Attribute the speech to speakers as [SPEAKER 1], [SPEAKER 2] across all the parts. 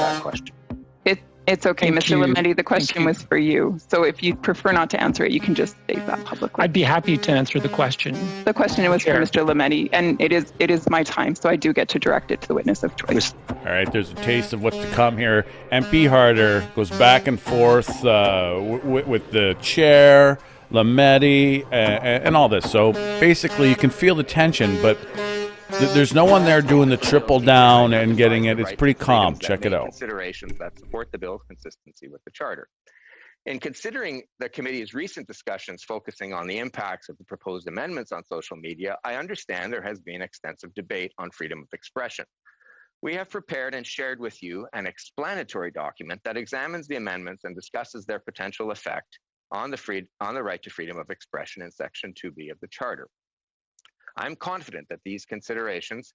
[SPEAKER 1] that question.
[SPEAKER 2] It's okay,
[SPEAKER 3] Thank
[SPEAKER 2] Mr.
[SPEAKER 3] you.
[SPEAKER 2] Lametti, the question was for you. So if you prefer not to answer it, you can just state that publicly.
[SPEAKER 3] I'd be happy to answer the question.
[SPEAKER 2] The question was
[SPEAKER 3] Chair.
[SPEAKER 2] for Mr. Lametti, and it is my time, so I do get to direct it to the witness of choice.
[SPEAKER 4] All right, there's a taste of what's to come here. MP Harder goes back and forth with the chair, Lametti, and all this. So basically, you can feel the tension, but there's no one there doing the triple down and getting it. It's pretty calm. Check it out.
[SPEAKER 5] Considerations that support the bill's consistency with the Charter. In considering the committee's recent discussions focusing on the impacts of the proposed amendments on social media, I understand there has been extensive debate on freedom of expression. We have prepared and shared with you an explanatory document that examines the amendments and discusses their potential effect on the right to freedom of expression in Section 2B of the Charter. I'm confident that these considerations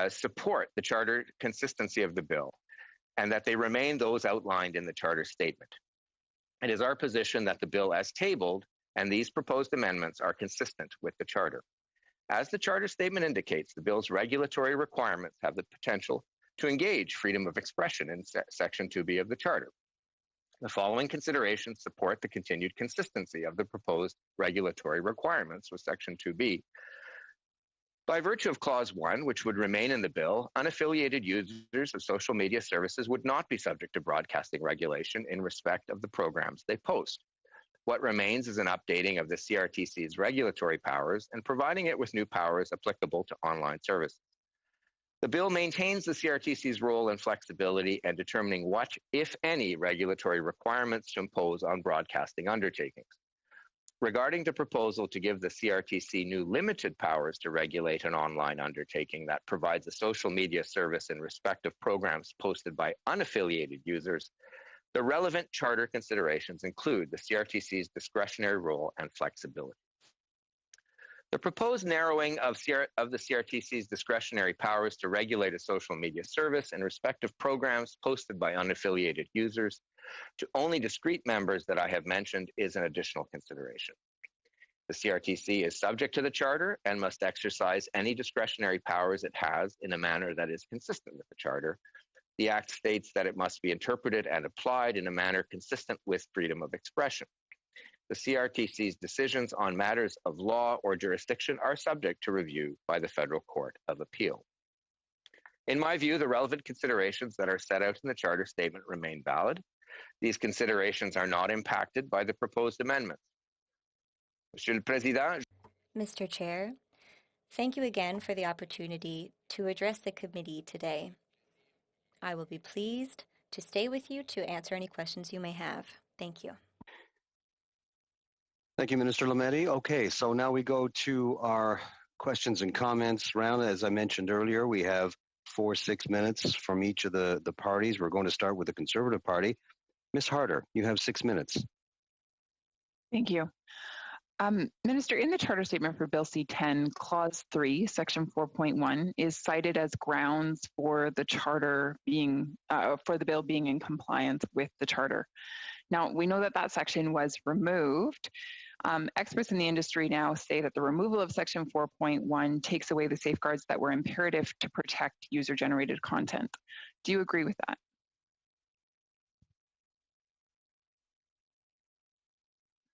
[SPEAKER 5] support the Charter consistency of the bill and that they remain those outlined in the Charter statement. It is our position that the bill as tabled and these proposed amendments are consistent with the Charter. As the Charter statement indicates, the bill's regulatory requirements have the potential to engage freedom of expression in Section 2B of the Charter. The following considerations support the continued consistency of the proposed regulatory requirements with Section 2B. By virtue of Clause 1, which would remain in the bill, unaffiliated users of social media services would not be subject to broadcasting regulation in respect of the programs they post. What remains is an updating of the CRTC's regulatory powers and providing it with new powers applicable to online services. The bill maintains the CRTC's role and flexibility in determining what, if any, regulatory requirements to impose on broadcasting undertakings. Regarding the proposal to give the CRTC new limited powers to regulate an online undertaking that provides a social media service in respect of programs posted by unaffiliated users, the relevant Charter considerations include the CRTC's discretionary role and flexibility. The proposed narrowing of the CRTC's discretionary powers to regulate a social media service in respect of programs posted by unaffiliated users to only discrete members that I have mentioned is an additional consideration. The CRTC is subject to the Charter and must exercise any discretionary powers it has in a manner that is consistent with the Charter. The Act states that it must be interpreted and applied in a manner consistent with freedom of expression. The CRTC's decisions on matters of law or jurisdiction are subject to review by the Federal Court of Appeal. In my view, the relevant considerations that are set out in the Charter statement remain valid. These considerations are not impacted by the proposed amendments. Monsieur le Président.
[SPEAKER 6] Mr. Chair, thank you again for the opportunity to address the committee today. I will be pleased to stay with you to answer any questions you may have. Thank you.
[SPEAKER 1] Thank you, Minister Lametti. Okay, so now we go to our questions and comments round. As I mentioned earlier, we have 6 minutes from each of the parties. We're going to start with the Conservative Party. Ms. Harder, you have 6 minutes.
[SPEAKER 2] Thank you. Minister, in the Charter Statement for Bill C-10, Clause 3, Section 4.1 is cited as grounds for the Charter being, for the bill being in compliance with the Charter. Now, we know that that section was removed. Experts in the industry now say that the removal of Section 4.1 takes away the safeguards that were imperative to protect user-generated content. Do you agree with that?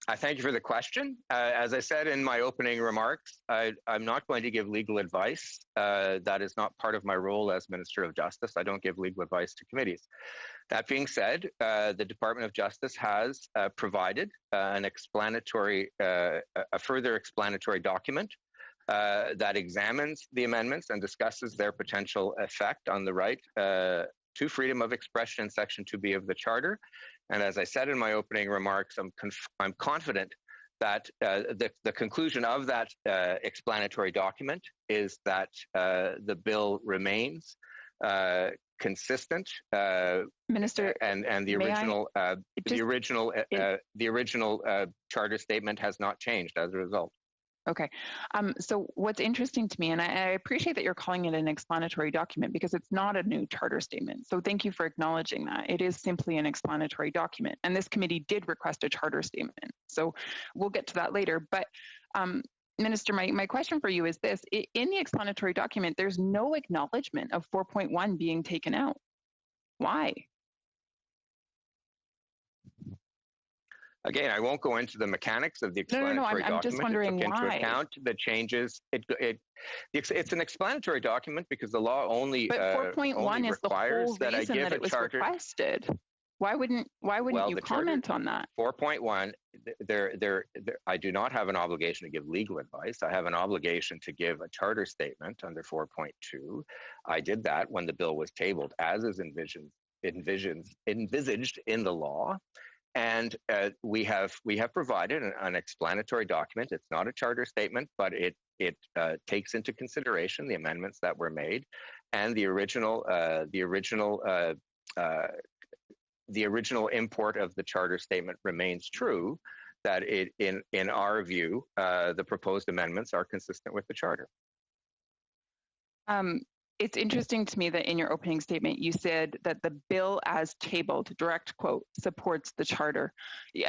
[SPEAKER 5] I thank you for the question. As I said in my opening remarks, I'm not going to give legal advice. That is not part of my role as Minister of Justice. I don't give legal advice to committees. That being said, the Department of Justice has provided a further explanatory document that examines the amendments and discusses their potential effect on the right to freedom of expression in Section 2B of the Charter. And as I said in my opening remarks, I'm confident that the conclusion of that explanatory document is that the bill remains consistent,
[SPEAKER 2] Minister,
[SPEAKER 5] and the original Charter statement has not changed as a result.
[SPEAKER 2] Okay. So what's interesting to me, and I appreciate that you're calling it an explanatory document because it's not a new Charter statement. So thank you for acknowledging that. It is simply an explanatory document. And this committee did request a Charter statement. So we'll get to that later. But Minister, my question for you is this. In the explanatory document, there's no acknowledgement of 4.1 being taken out. Why?
[SPEAKER 5] Again, I won't go into the mechanics of the explanatory
[SPEAKER 2] I'm just
[SPEAKER 5] document.
[SPEAKER 2] wondering
[SPEAKER 5] it took
[SPEAKER 2] why.
[SPEAKER 5] into account the changes. It's an explanatory document because the law only
[SPEAKER 2] But 4.1 is the
[SPEAKER 5] requires
[SPEAKER 2] whole
[SPEAKER 5] that I
[SPEAKER 2] reason
[SPEAKER 5] give
[SPEAKER 2] that
[SPEAKER 5] a
[SPEAKER 2] it was
[SPEAKER 5] charter.
[SPEAKER 2] requested. Why wouldn't you comment on that?
[SPEAKER 5] 4.1, I do not have an obligation to give legal advice. I have an obligation to give a charter statement under 4.2. I did that when the bill was tabled, as is envisaged in the law. And we have provided an explanatory document. It's not a charter statement, but it takes into consideration the amendments that were made, and the original import of the charter statement remains true. That in our view, the proposed amendments are consistent with the charter.
[SPEAKER 2] It's interesting to me that in your opening statement, you said that the bill as tabled, direct quote, supports the charter.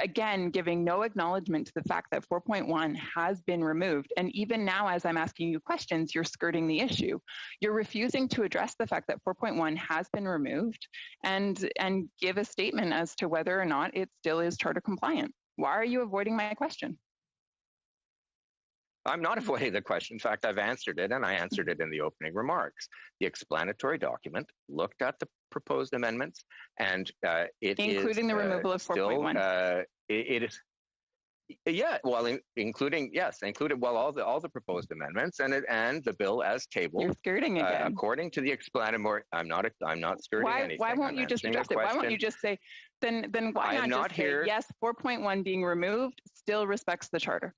[SPEAKER 2] Again, giving no acknowledgement to the fact that 4.1 has been removed. And even now, as I'm asking you questions, you're skirting the issue. You're refusing to address the fact that 4.1 has been removed and give a statement as to whether or not it still is charter compliant. Why are you avoiding my question?
[SPEAKER 5] I'm not avoiding the question. In fact, I've answered it, and I answered it in the opening remarks. The explanatory document looked at the proposed amendments, and
[SPEAKER 2] including the removal of 4.1.
[SPEAKER 5] It is, yeah. Well, including all the proposed amendments and the bill as tabled.
[SPEAKER 2] You're skirting again.
[SPEAKER 5] According to the explanatory, I'm not skirting anything.
[SPEAKER 2] Why won't you just address it? Why won't you just say then why not just say yes? 4.1 being removed still respects the charter.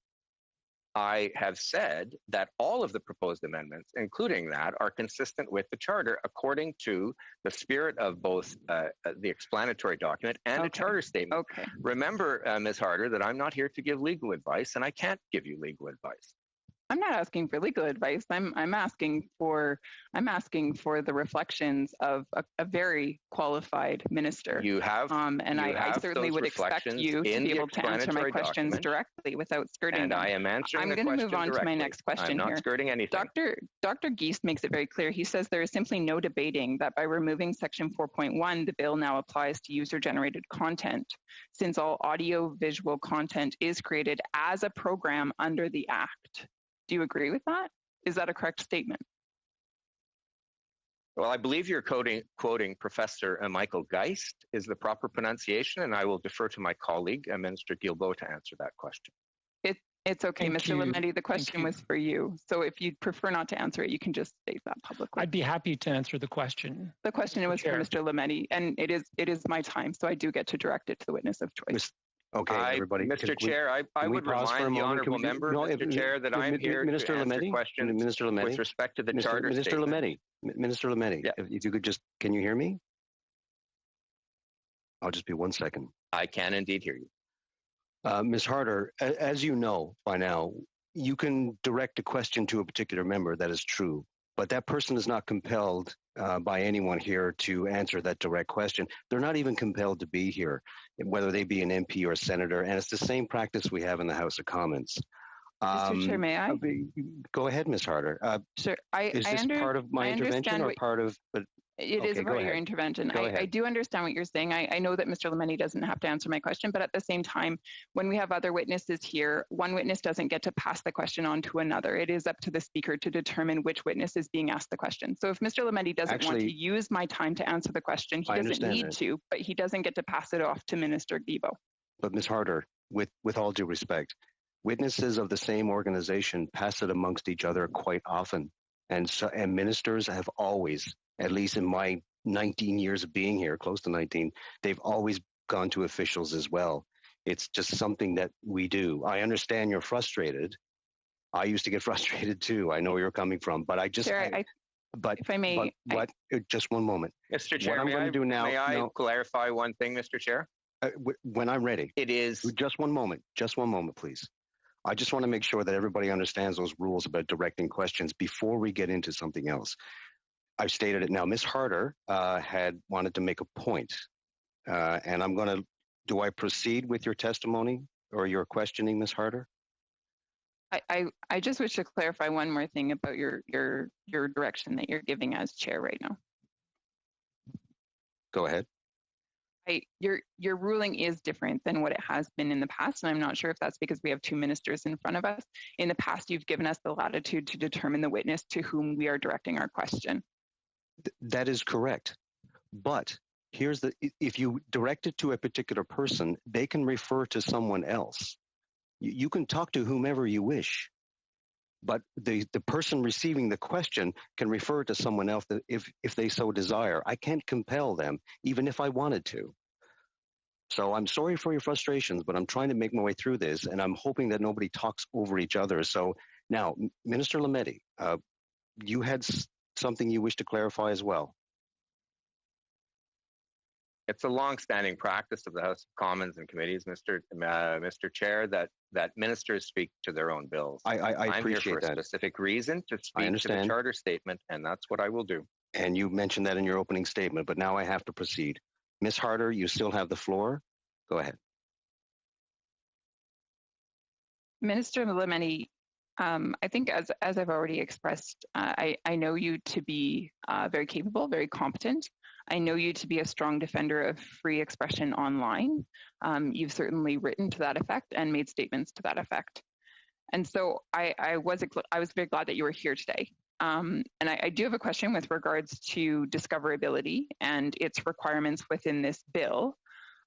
[SPEAKER 5] I have said that all of the proposed amendments, including that, are consistent with the charter according to the spirit of both the explanatory document and the charter statement.
[SPEAKER 2] Okay.
[SPEAKER 5] Remember, Ms. Harder, that I'm not here to give legal advice, and I can't give you legal advice.
[SPEAKER 2] I'm not asking for legal advice. I'm asking for the reflections of a very qualified minister.
[SPEAKER 5] You have,
[SPEAKER 2] and I certainly would expect you to be able to answer my questions directly without skirting
[SPEAKER 5] and
[SPEAKER 2] them.
[SPEAKER 5] I am answering.
[SPEAKER 2] I'm going to move on to my next question.
[SPEAKER 5] I'm not skirting anything.
[SPEAKER 2] Dr. Geist makes it very clear. He says there is simply no debating that by removing section 4.1, the bill now applies to user-generated content, since all audio-visual content is created as a program under the Act. Do you agree with that? Is that a correct statement?
[SPEAKER 5] Well, I believe you're quoting Professor Michael Geist is the proper pronunciation, and I will defer to my colleague, Minister Guilbeault, to answer that question.
[SPEAKER 2] It's okay, Mr. Lametti, the question was for you. So if you'd prefer not to answer it, you can just state that publicly.
[SPEAKER 3] I'd be happy to answer the question.
[SPEAKER 2] The question was for Mr. Lametti, and it is my time, so I do get to direct it to the witness of choice.
[SPEAKER 1] Okay, everybody.
[SPEAKER 5] Mr. Chair, I would remind the honourable member, Mr. Chair, that I'm here to answer questions with respect to the charter statement.
[SPEAKER 1] Minister Lametti, if you could just, can you hear me? I'll just be 1 second.
[SPEAKER 5] I can indeed hear you.
[SPEAKER 1] Ms. Harder, as you know by now, you can direct a question to a particular member, that is true, but that person is not compelled by anyone here to answer that direct question. They're not even compelled to be here, whether they be an MP or a senator, and it's the same practice we have in the House of Commons.
[SPEAKER 2] Mr. Chair, may I?
[SPEAKER 1] Go ahead, Ms. Harder.
[SPEAKER 2] Sure.
[SPEAKER 1] Is this part of my intervention or part of...
[SPEAKER 2] It is about your intervention. I do understand what you're saying. I know that Mr. Lametti doesn't have to answer my question, but at the same time, when we have other witnesses here, one witness doesn't get to pass the question on to another. It is up to the speaker to determine which witness is being asked the question. So if Mr. Lametti doesn't want to use my time to answer the question, he doesn't need to, but he doesn't get to pass it off to Minister Guilbeault.
[SPEAKER 1] But Ms. Harder, with all due respect, witnesses of the same organization pass it amongst each other quite often. And ministers have always, at least in my 19 years of being here, close to 19, they've always gone to officials as well. It's just something that we do. I understand you're frustrated. I used to get frustrated too. I know where you're coming from, but I just... But
[SPEAKER 2] if I may...
[SPEAKER 1] just one moment.
[SPEAKER 5] Mr. Chair,
[SPEAKER 1] what I'm going to do now...
[SPEAKER 5] May I clarify one thing, Mr. Chair?
[SPEAKER 1] When I'm ready.
[SPEAKER 5] It is...
[SPEAKER 1] Just one moment, please. I just want to make sure that everybody understands those rules about directing questions before we get into something else. I've stated it now. Ms. Harder had wanted to make a point, and I'm going to, do I proceed with your testimony or your questioning, Ms. Harder?
[SPEAKER 2] I just wish to clarify one more thing about your direction that you're giving as chair right now.
[SPEAKER 1] Go ahead.
[SPEAKER 2] Your ruling is different than what it has been in the past, and I'm not sure if that's because we have two ministers in front of us. In the past, you've given us the latitude to determine the witness to whom we are directing our question.
[SPEAKER 1] That is correct. But here's if you direct it to a particular person, they can refer to someone else. You can talk to whomever you wish, but the person receiving the question can refer to someone else if they so desire. I can't compel them, even if I wanted to. So I'm sorry for your frustrations, but I'm trying to make my way through this, and I'm hoping that nobody talks over each other. So now, Minister Lametti, you had something you wish to clarify as well.
[SPEAKER 5] It's a long-standing practice of the House of Commons and committees, Mr. Chair, that ministers speak to their own bills.
[SPEAKER 1] I
[SPEAKER 5] I'm
[SPEAKER 1] appreciate
[SPEAKER 5] here for
[SPEAKER 1] that.
[SPEAKER 5] a specific reason to speak to the charter statement, and that's what I will do.
[SPEAKER 1] And you mentioned that in your opening statement, but now I have to proceed. Ms. Harder, you still have the floor. Go ahead.
[SPEAKER 2] Minister Lametti, I think as I've already expressed, I know you to be very capable, very competent. I know you to be a strong defender of free expression online. You've certainly written to that effect and made statements to that effect. And so I was very glad that you were here today. And I do have a question with regards to discoverability and its requirements within this bill.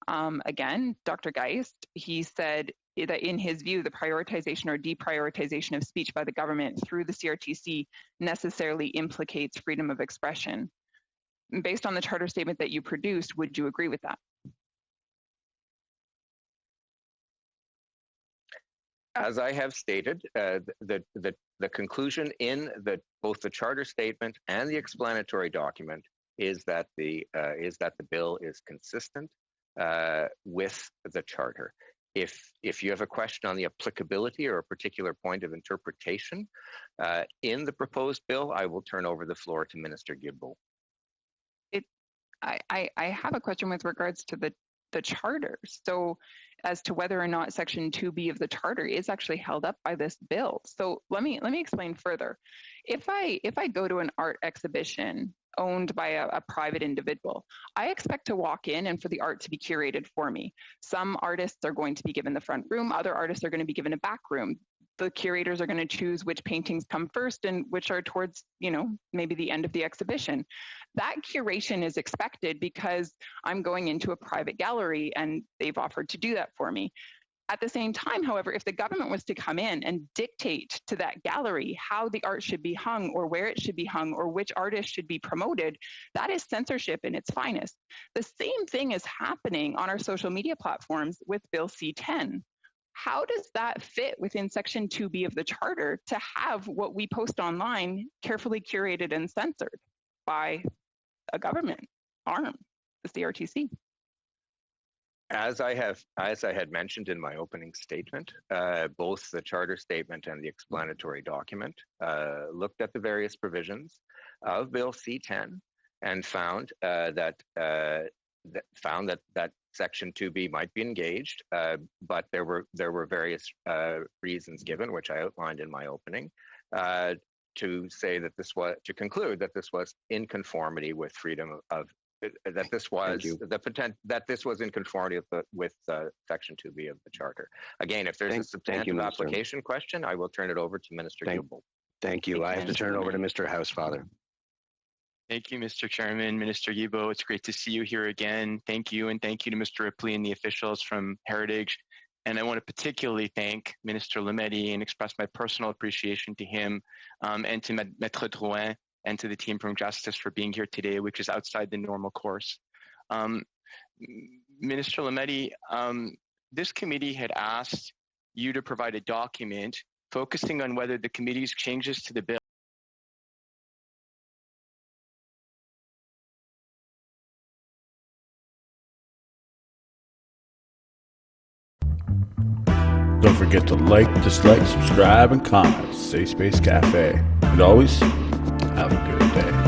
[SPEAKER 2] Again, Dr. Geist, he said that in his view, the prioritization or deprioritization of speech by the government through the CRTC necessarily implicates freedom of expression. Based on the charter statement that you produced, would you agree with that?
[SPEAKER 5] As I have stated, the conclusion in both the charter statement and the explanatory document is that the bill is consistent with the charter. If you have a question on the applicability or a particular point of interpretation in the proposed bill, I will turn over the floor to Minister Guilbeault.
[SPEAKER 2] I have a question with regards to the charter. So as to whether or not Section 2B of the charter is actually held up by this bill. So let me explain further. If I go to an art exhibition owned by a private individual, I expect to walk in and for the art to be curated for me. Some artists are going to be given the front room, other artists are going to be given a back room. The curators are going to choose which paintings come first and which are towards, maybe the end of the exhibition. That curation is expected because I'm going into a private gallery and they've offered to do that for me. At the same time, however, if the government was to come in and dictate to that gallery how the art should be hung or where it should be hung or which artist should be promoted, that is censorship in its finest. The same thing is happening on our social media platforms with Bill C-10. How does that fit within Section 2B of the Charter to have what we post online carefully curated and censored by a government arm, the CRTC?
[SPEAKER 5] As I had mentioned in my opening statement, both the charter statement and the explanatory document looked at the various provisions of Bill C-10 and found that Section 2B might be engaged, but there were various reasons given, which I outlined in my opening, to conclude that this was in conformity with freedom of. That this was in conformity with Section 2B of the Charter. Again, if there's a substantive application question, I will turn it over to Minister Guilbeault.
[SPEAKER 1] Thank you. I have to turn it over to Mr. Housefather.
[SPEAKER 7] Thank you, Mr. Chairman. Minister Guilbeault, it's great to see you here again. Thank you, and thank you to Mr. Ripley and the officials from Heritage. And I want to particularly thank Minister Lametti and express my personal appreciation to him and to Maître Drouin and to the team from Justice for being here today, which is outside the normal course. Minister Lametti, this committee had asked you to provide a document focusing on whether the committee's changes to the bill
[SPEAKER 4] Don't forget to like, dislike, subscribe, and comment. Safe Space Cafe. And always, have a good day.